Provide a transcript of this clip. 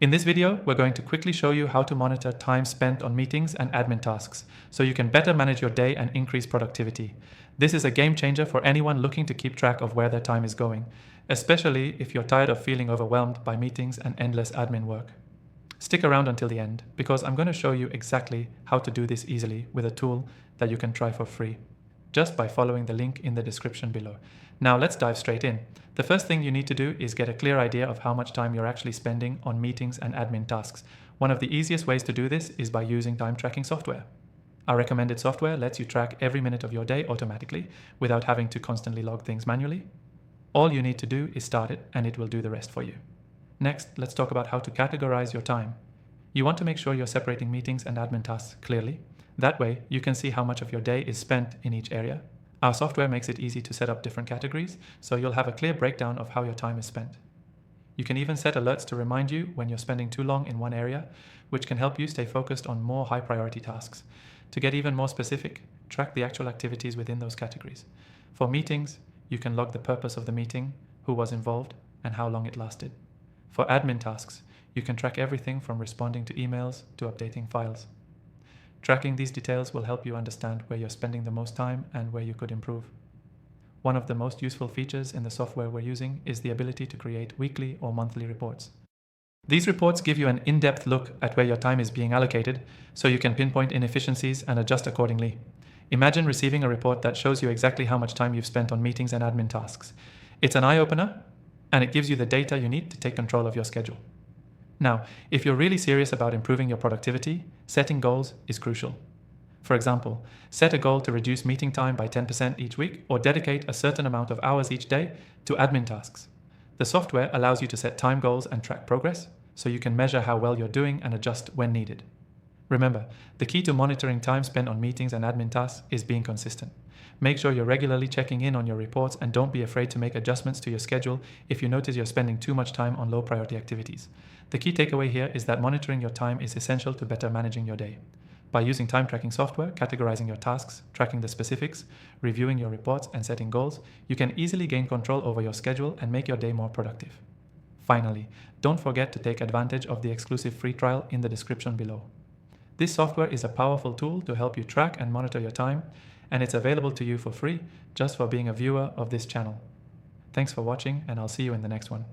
In this video, we're going to quickly show you how to monitor time spent on meetings and admin tasks, so you can better manage your day and increase productivity. This is a game changer for anyone looking to keep track of where their time is going, especially if you're tired of feeling overwhelmed by meetings and endless admin work. Stick around until the end, because I'm going to show you exactly how to do this easily with a tool that you can try for free, just by following the link in the description below. Now let's dive straight in. The first thing you need to do is get a clear idea of how much time you're actually spending on meetings and admin tasks. One of the easiest ways to do this is by using time tracking software. Our recommended software lets you track every minute of your day automatically without having to constantly log things manually. All you need to do is start it and it will do the rest for you. Next, let's talk about how to categorize your time. You want to make sure you're separating meetings and admin tasks clearly. That way, you can see how much of your day is spent in each area. Our software makes it easy to set up different categories, so you'll have a clear breakdown of how your time is spent. You can even set alerts to remind you when you're spending too long in one area, which can help you stay focused on more high-priority tasks. To get even more specific, track the actual activities within those categories. For meetings, you can log the purpose of the meeting, who was involved, and how long it lasted. For admin tasks, you can track everything from responding to emails to updating files. Tracking these details will help you understand where you're spending the most time and where you could improve. One of the most useful features in the software we're using is the ability to create weekly or monthly reports. These reports give you an in-depth look at where your time is being allocated, so you can pinpoint inefficiencies and adjust accordingly. Imagine receiving a report that shows you exactly how much time you've spent on meetings and admin tasks. It's an eye-opener, and it gives you the data you need to take control of your schedule. Now, if you're really serious about improving your productivity, setting goals is crucial. For example, set a goal to reduce meeting time by 10% each week or dedicate a certain amount of hours each day to admin tasks. The software allows you to set time goals and track progress, so you can measure how well you're doing and adjust when needed. Remember, the key to monitoring time spent on meetings and admin tasks is being consistent. Make sure you're regularly checking in on your reports and don't be afraid to make adjustments to your schedule if you notice you're spending too much time on low priority activities. The key takeaway here is that monitoring your time is essential to better managing your day. By using time tracking software, categorizing your tasks, tracking the specifics, reviewing your reports, and setting goals, you can easily gain control over your schedule and make your day more productive. Finally, don't forget to take advantage of the exclusive free trial in the description below. This software is a powerful tool to help you track and monitor your time, and it's available to you for free just for being a viewer of this channel. Thanks for watching, and I'll see you in the next one.